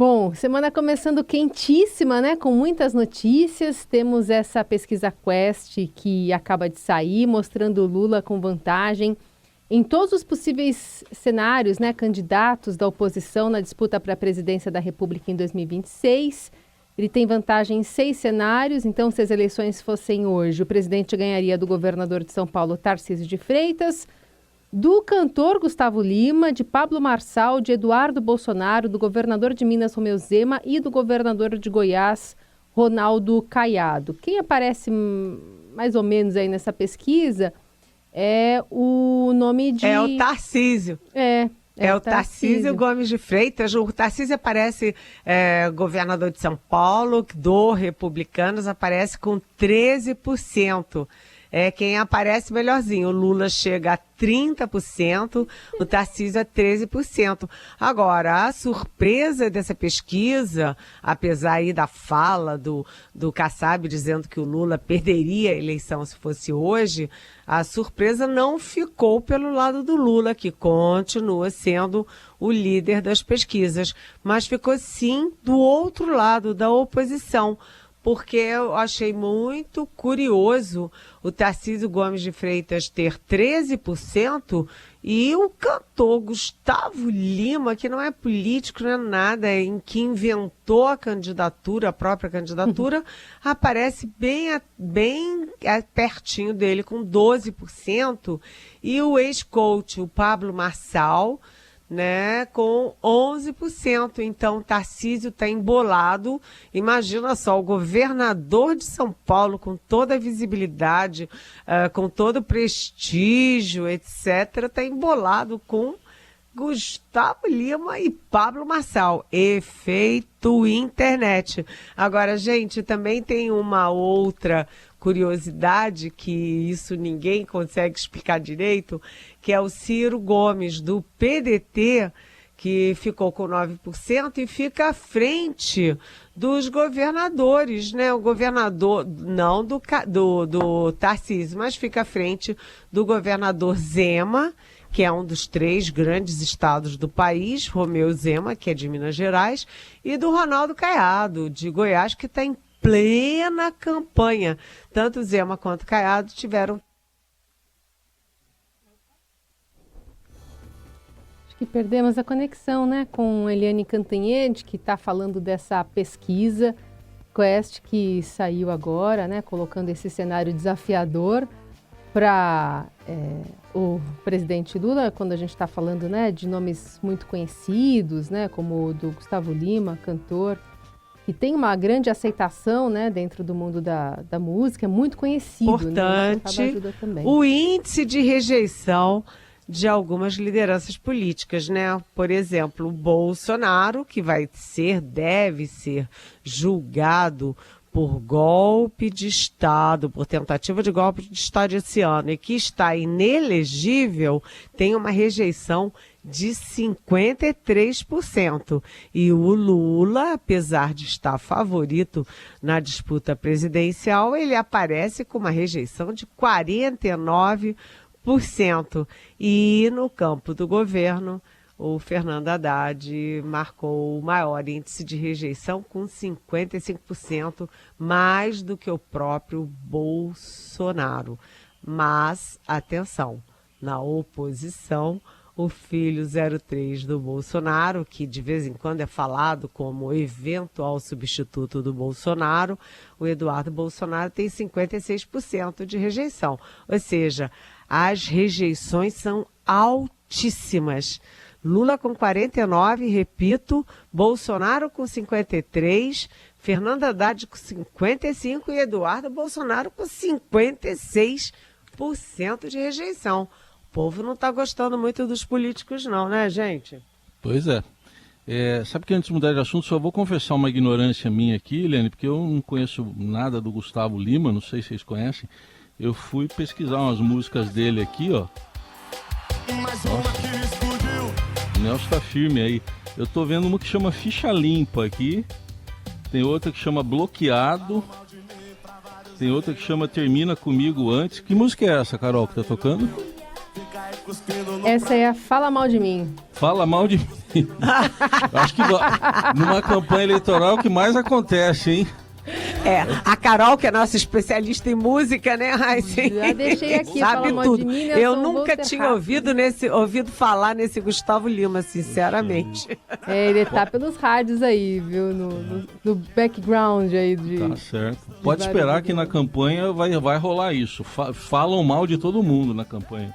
Bom, semana começando quentíssima, né? Com muitas notícias. Temos essa pesquisa Quest que acaba de sair, mostrando o Lula com vantagem em todos os possíveis cenários, né? Candidatos da oposição na disputa para a presidência da República em 2026. Ele tem vantagem em 6 cenários, então se as eleições fossem hoje, o presidente ganharia do governador de São Paulo, Tarcísio de Freitas, do cantor Gustavo Lima, de Pablo Marçal, de Eduardo Bolsonaro, do governador de Minas, Romeu Zema, e do governador de Goiás, Ronaldo Caiado. Quem aparece mais ou menos aí nessa pesquisa é o nome de... É o Tarcísio. É o Tarcísio Gomes de Freitas. O Tarcísio aparece, governador de São Paulo, do Republicanos, aparece com 13%. É quem aparece melhorzinho. O Lula chega a 30%, o Tarcísio a 13%. Agora, a surpresa dessa pesquisa, apesar aí da fala do Kassab dizendo que o Lula perderia a eleição se fosse hoje, a surpresa não ficou pelo lado do Lula, que continua sendo o líder das pesquisas, mas ficou sim do outro lado, da oposição. Porque eu achei muito curioso o Tarcísio Gomes de Freitas ter 13% e o cantor Gustavo Lima, que não é político, não é nada, em que inventou a candidatura, a própria candidatura, aparece bem pertinho dele, com 12%, e o ex-coach, o Pablo Marçal, né, com 11%. Então, Tarcísio está embolado. Imagina só, o governador de São Paulo, com toda a visibilidade, com todo o prestígio, etc., está embolado com Gustavo Lima e Pablo Marçal. Efeito internet. Agora, gente, também tem uma outra curiosidade, que isso ninguém consegue explicar direito, que é o Ciro Gomes, do PDT, que ficou com 9% e fica à frente dos governadores, né? O governador, não do Tarcísio, mas fica à frente do governador Zema, que é um dos 3 grandes estados do país, Romeu Zema, que é de Minas Gerais, e do Ronaldo Caiado, de Goiás, que está em plena campanha. Tanto Zema quanto Caiado tiveram... Acho que perdemos a conexão, né, com Eliane Cantanhede, que está falando dessa pesquisa Quest que saiu agora, né, colocando esse cenário desafiador para o presidente Lula, quando a gente está falando, né, de nomes muito conhecidos, né, como o do Gustavo Lima, cantor, que tem uma grande aceitação, né, dentro do mundo da música, é muito conhecido. Importante, né? Ajuda também. O índice de rejeição de algumas lideranças políticas, né? Por exemplo, o Bolsonaro, que deve ser julgado por golpe de Estado, por tentativa de golpe de Estado esse ano, e que está inelegível, tem uma rejeição de 53%. E o Lula, apesar de estar favorito na disputa presidencial, ele aparece com uma rejeição de 49%. E no campo do governo, o Fernando Haddad marcou o maior índice de rejeição, com 55%, mais do que o próprio Bolsonaro. Mas, atenção, na oposição, o filho 03 do Bolsonaro, que de vez em quando é falado como eventual substituto do Bolsonaro, o Eduardo Bolsonaro tem 56% de rejeição. Ou seja, as rejeições são altíssimas. Lula com 49%, repito, Bolsonaro com 53%, Fernando Haddad com 55% e Eduardo Bolsonaro com 56% de rejeição. O povo não está gostando muito dos políticos não, né, gente? Pois é. Sabe que antes de mudar de assunto, só vou confessar uma ignorância minha aqui, Helene, porque eu não conheço nada do Gustavo Lima, não sei se vocês conhecem. Eu fui pesquisar umas músicas dele aqui, ó. Nossa, o Nelson tá firme aí. Eu tô vendo uma que chama Ficha Limpa aqui. Tem outra que chama Bloqueado. Tem outra que chama Termina Comigo Antes. Que música é essa, Carol, que tá tocando? Essa é a Fala Mal de Mim. Fala Mal de Mim. Acho que numa campanha eleitoral é o que mais acontece, hein? A Carol, que é nossa especialista em música, né, Raíssa? Já deixei aqui, sabe fala tudo. De mim, eu nunca tinha ouvido falar nesse Gustavo Lima, sinceramente. Ele tá pelos rádios aí, viu? No background aí Tá certo. Pode esperar que na campanha vai rolar isso. Falam mal de todo mundo na campanha.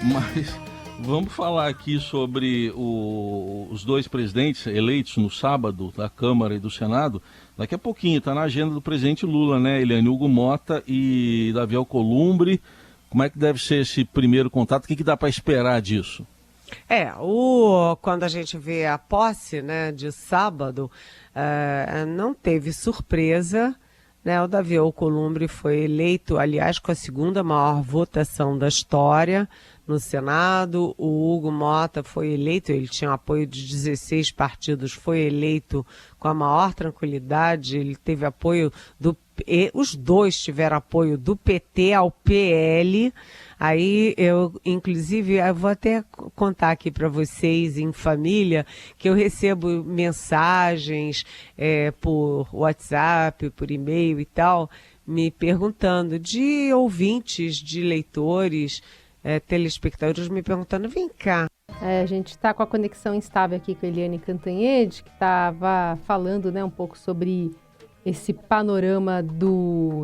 Mas vamos falar aqui sobre os dois presidentes eleitos no sábado, da Câmara e do Senado. Daqui a pouquinho, está na agenda do presidente Lula, né, Eliane? Hugo Motta e Davi Alcolumbre. Como é que deve ser esse primeiro contato? O que dá para esperar disso? Quando a gente vê a posse, né, de sábado, não teve surpresa, né? O Davi Alcolumbre foi eleito, aliás, com a segunda maior votação da história no Senado. O Hugo Motta foi eleito, ele tinha apoio de 16 partidos, foi eleito com a maior tranquilidade, ele teve apoio os dois tiveram apoio do PT ao PL. Aí inclusive, eu vou até contar aqui para vocês em família, que eu recebo mensagens por WhatsApp, por e-mail e tal, me perguntando, de ouvintes, de leitores, telespectadores me perguntando, vem cá. A gente está com a conexão instável aqui com a Eliane Cantanhede, que estava falando, né, um pouco sobre esse panorama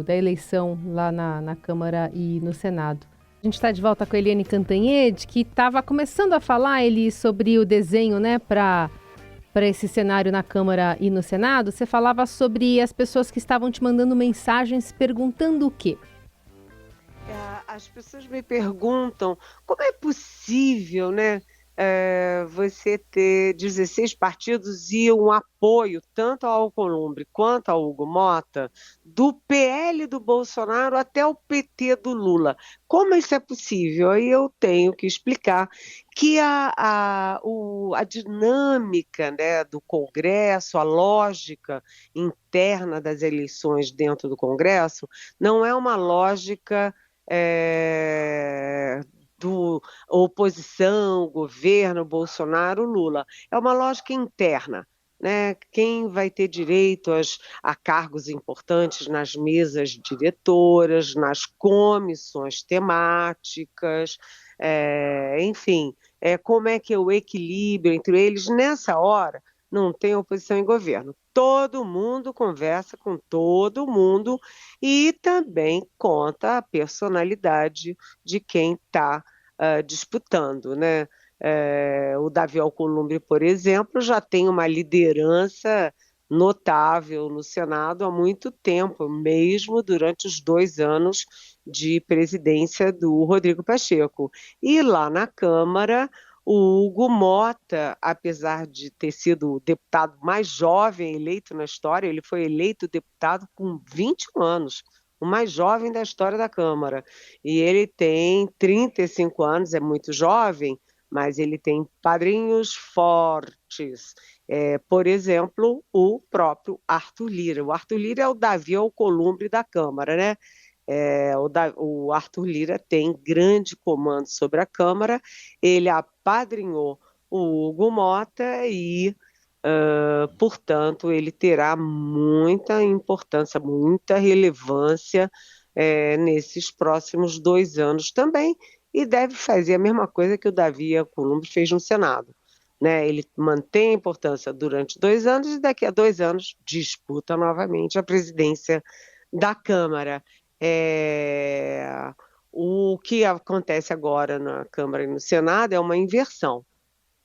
da eleição lá na Câmara e no Senado. A gente está de volta com a Eliane Cantanhede, que estava começando a falar, sobre o desenho, né, para esse cenário na Câmara e no Senado. Você falava sobre as pessoas que estavam te mandando mensagens perguntando o quê? As pessoas me perguntam como é possível, né, você ter 16 partidos e um apoio tanto ao Alcolumbre quanto ao Hugo Motta, do PL do Bolsonaro até o PT do Lula. Como isso é possível? Aí eu tenho que explicar que a dinâmica, né, do Congresso, a lógica interna das eleições dentro do Congresso, não é uma lógica do oposição, governo, Bolsonaro, Lula. É uma lógica interna, né? Quem vai ter direito a cargos importantes nas mesas diretoras, nas comissões temáticas, enfim, como é que é o equilíbrio entre eles nessa hora? Não tem oposição em governo. Todo mundo conversa com todo mundo e também conta a personalidade de quem está disputando, né? O Davi Alcolumbre, por exemplo, já tem uma liderança notável no Senado há muito tempo, mesmo durante os 2 anos de presidência do Rodrigo Pacheco. E lá na Câmara, o Hugo Motta, apesar de ter sido o deputado mais jovem eleito na história, ele foi eleito deputado com 21 anos, o mais jovem da história da Câmara. E ele tem 35 anos, é muito jovem, mas ele tem padrinhos fortes. Por exemplo, o próprio Arthur Lira. O Arthur Lira é o Davi Alcolumbre da Câmara, né? O Arthur Lira tem grande comando sobre a Câmara, ele apadrinhou o Hugo Motta e, portanto, ele terá muita importância, muita relevância nesses próximos 2 anos também, e deve fazer a mesma coisa que o Davi Alcolumbre fez no Senado, né? Ele mantém a importância durante 2 anos e daqui a 2 anos disputa novamente a presidência da Câmara. O que acontece agora na Câmara e no Senado é uma inversão.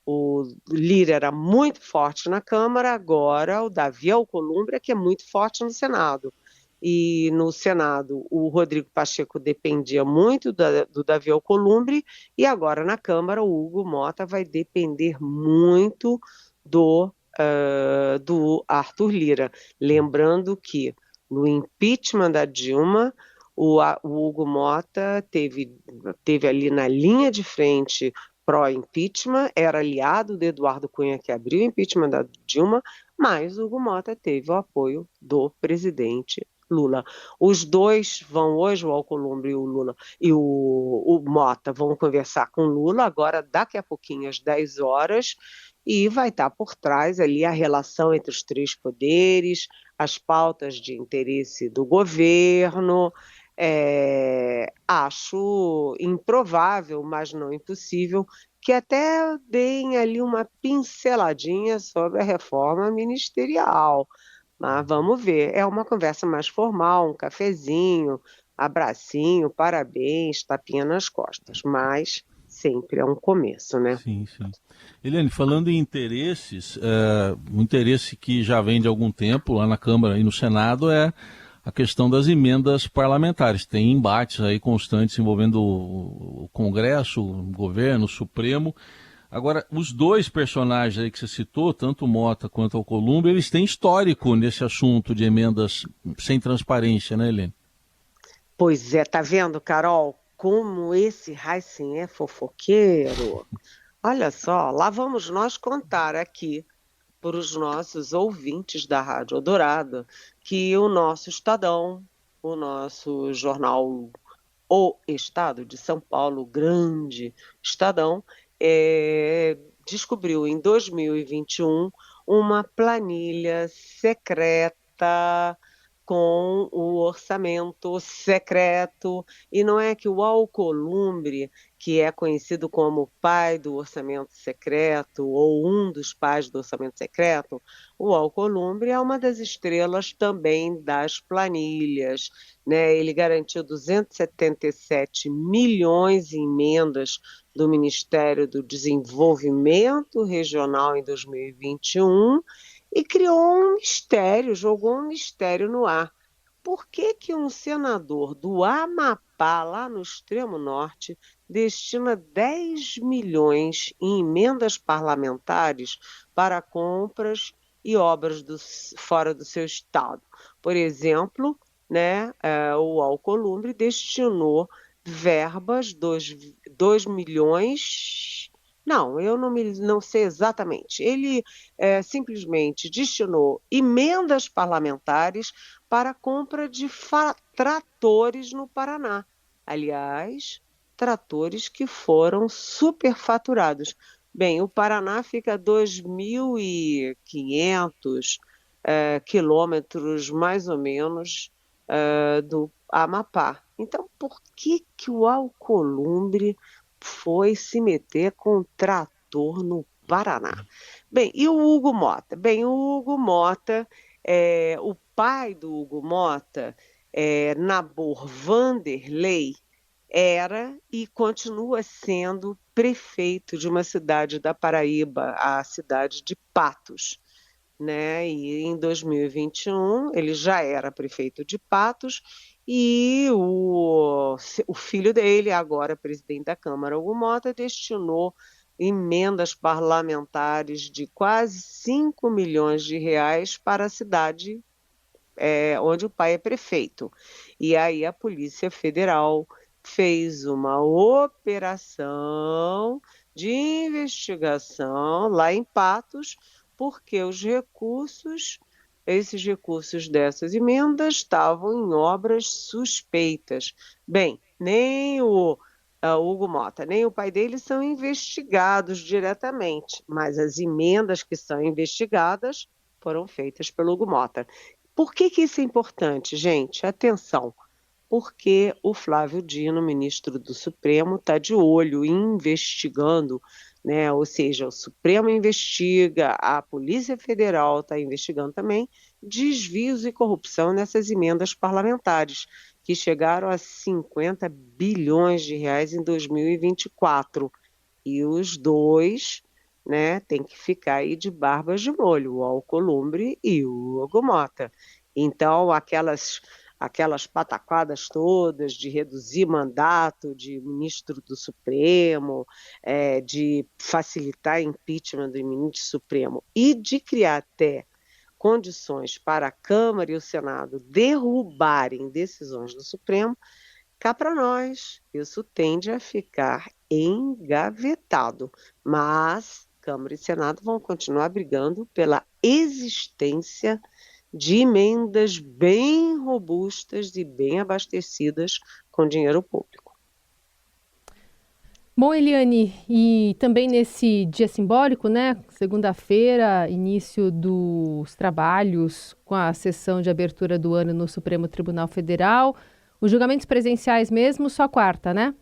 O Lira era muito forte na Câmara, agora o Davi Alcolumbre é que é muito forte no Senado. E no Senado o Rodrigo Pacheco dependia muito do Davi Alcolumbre e agora na Câmara o Hugo Motta vai depender muito do Arthur Lira. Lembrando que no impeachment da Dilma, o Hugo Motta teve ali na linha de frente pró-impeachment, era aliado do Eduardo Cunha, que abriu o impeachment da Dilma, mas o Hugo Motta teve o apoio do presidente Lula. Os dois vão hoje, o Alcolumbre e o Lula, e o Motta vão conversar com Lula, agora daqui a pouquinho, às 10 horas, e vai estar por trás ali a relação entre os três poderes, as pautas de interesse do governo. Acho improvável, mas não impossível, que até deem ali uma pinceladinha sobre a reforma ministerial. Mas vamos ver, é uma conversa mais formal, um cafezinho, abracinho, parabéns, tapinha nas costas, mas sempre é um começo, né? Sim, sim. Eliane, falando em interesses, um interesse que já vem de algum tempo lá na Câmara e no Senado é a questão das emendas parlamentares. Tem embates aí constantes envolvendo o Congresso, o governo, o Supremo. Agora, os dois personagens aí que você citou, tanto o Mota quanto o Alcolumbre, eles têm histórico nesse assunto de emendas sem transparência, né, Helene? Pois é, tá vendo, Carol, como esse Heisen é fofoqueiro? Olha só, lá vamos nós contar aqui para os nossos ouvintes da Rádio Eldorado que o nosso Estadão, o nosso jornal O Estado de São Paulo, grande Estadão, descobriu em 2021 uma planilha secreta com o orçamento secreto, e não é que o Alcolumbre, que é conhecido como o pai do orçamento secreto, ou um dos pais do orçamento secreto, o Alcolumbre é uma das estrelas também das planilhas, né? Ele garantiu 277 milhões em emendas do Ministério do Desenvolvimento Regional em 2021, e criou um mistério, jogou um mistério no ar. Por que que um senador do Amapá, lá no extremo norte, destina 10 milhões em emendas parlamentares para compras e obras fora do seu estado? Por exemplo, né, o Alcolumbre destinou verbas, 2 milhões... Não, eu não sei exatamente. Ele simplesmente destinou emendas parlamentares para a compra de tratores no Paraná. Aliás, tratores que foram superfaturados. Bem, o Paraná fica a 2.500 quilômetros, mais ou menos, do Amapá. Então, por que que o Alcolumbre foi se meter com um trator no Paraná? Bem, e o Hugo Mota? Bem, o Hugo Mota, o pai do Hugo Mota, Nabor Vanderlei, era e continua sendo prefeito de uma cidade da Paraíba, a cidade de Patos, né? E em 2021 ele já era prefeito de Patos, e o filho dele, agora presidente da Câmara, Hugo Mota, destinou emendas parlamentares de quase 5 milhões de reais para a cidade onde o pai é prefeito. E aí a Polícia Federal fez uma operação de investigação lá em Patos, porque esses recursos dessas emendas estavam em obras suspeitas. Bem, nem o Hugo Mota, nem o pai dele são investigados diretamente, mas as emendas que são investigadas foram feitas pelo Hugo Mota. Por que que isso é importante, gente? Atenção, porque o Flávio Dino, ministro do Supremo, está de olho, investigando, né? Ou seja, o Supremo investiga, a Polícia Federal está investigando também desvios e corrupção nessas emendas parlamentares, que chegaram a 50 bilhões de reais em 2024. E os dois, né, tem que ficar aí de barbas de molho, o Alcolumbre e o Hugo Mota. Então, aquelas pataquadas todas de reduzir mandato de ministro do Supremo, de facilitar impeachment do ministro Supremo e de criar até condições para a Câmara e o Senado derrubarem decisões do Supremo, cá para nós, isso tende a ficar engavetado. Mas Câmara e Senado vão continuar brigando pela existência de emendas bem robustas e bem abastecidas com dinheiro público. Bom, Eliane, e também nesse dia simbólico, né? Segunda-feira, início dos trabalhos com a sessão de abertura do ano no Supremo Tribunal Federal. Os julgamentos presenciais mesmo, só quarta, né?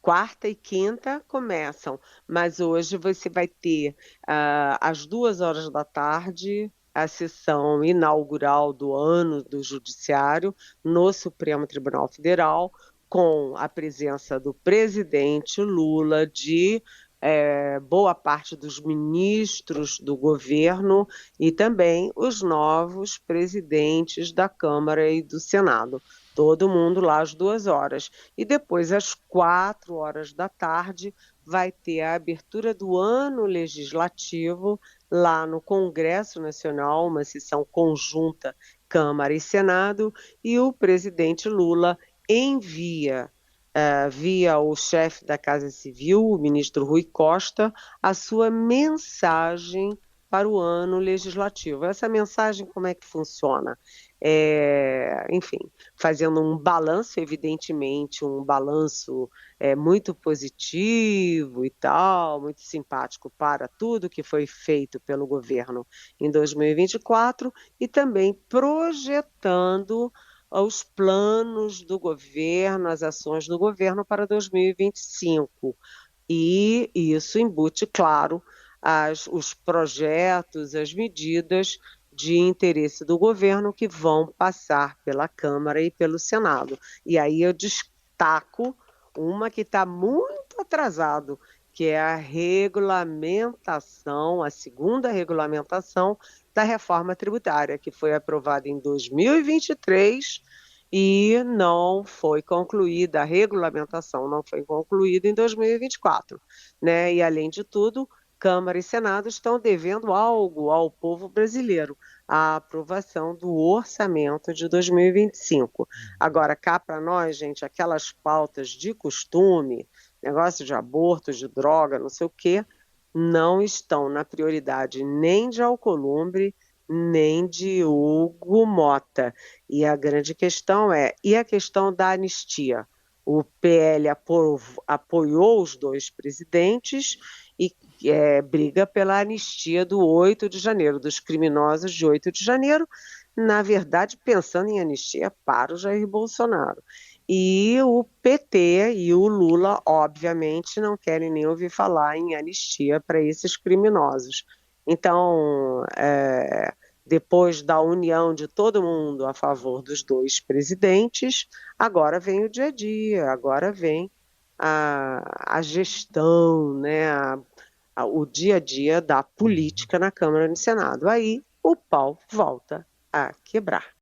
Quarta e quinta começam, mas hoje você vai ter às 2 horas da tarde a sessão inaugural do ano do Judiciário no Supremo Tribunal Federal, com a presença do presidente Lula, de boa parte dos ministros do governo e também os novos presidentes da Câmara e do Senado. Todo mundo lá às 2 horas. E depois, às 4 horas da tarde, vai ter a abertura do ano legislativo lá no Congresso Nacional, uma sessão conjunta Câmara e Senado, e o presidente Lula envia, via o chefe da Casa Civil, o ministro Rui Costa, a sua mensagem para o ano legislativo. Essa mensagem, como é que funciona? Enfim, fazendo um balanço, evidentemente, um balanço muito positivo e tal, muito simpático para tudo que foi feito pelo governo em 2024 e também projetando os planos do governo, as ações do governo para 2025. E isso embute, claro, os projetos, as medidas de interesse do governo que vão passar pela Câmara e pelo Senado. E aí eu destaco uma que está muito atrasado, que é a regulamentação, a segunda regulamentação da reforma tributária, que foi aprovada em 2023 e não foi concluída, a regulamentação não foi concluída em 2024, né? E, além de tudo, Câmara e Senado estão devendo algo ao povo brasileiro, a aprovação do orçamento de 2025. Agora, cá para nós, gente, aquelas pautas de costume, negócio de aborto, de droga, não sei o quê, não estão na prioridade nem de Alcolumbre, nem de Hugo Mota. E a grande questão e a questão da anistia? O PL apoiou os dois presidentes e briga pela anistia do 8 de janeiro, dos criminosos de 8 de janeiro, na verdade pensando em anistia para o Jair Bolsonaro. E o PT e o Lula, obviamente, não querem nem ouvir falar em anistia para esses criminosos. Então, depois da união de todo mundo a favor dos dois presidentes, agora vem o dia a dia, agora vem a gestão, né, o dia a dia da política na Câmara e no Senado. Aí o pau volta a quebrar.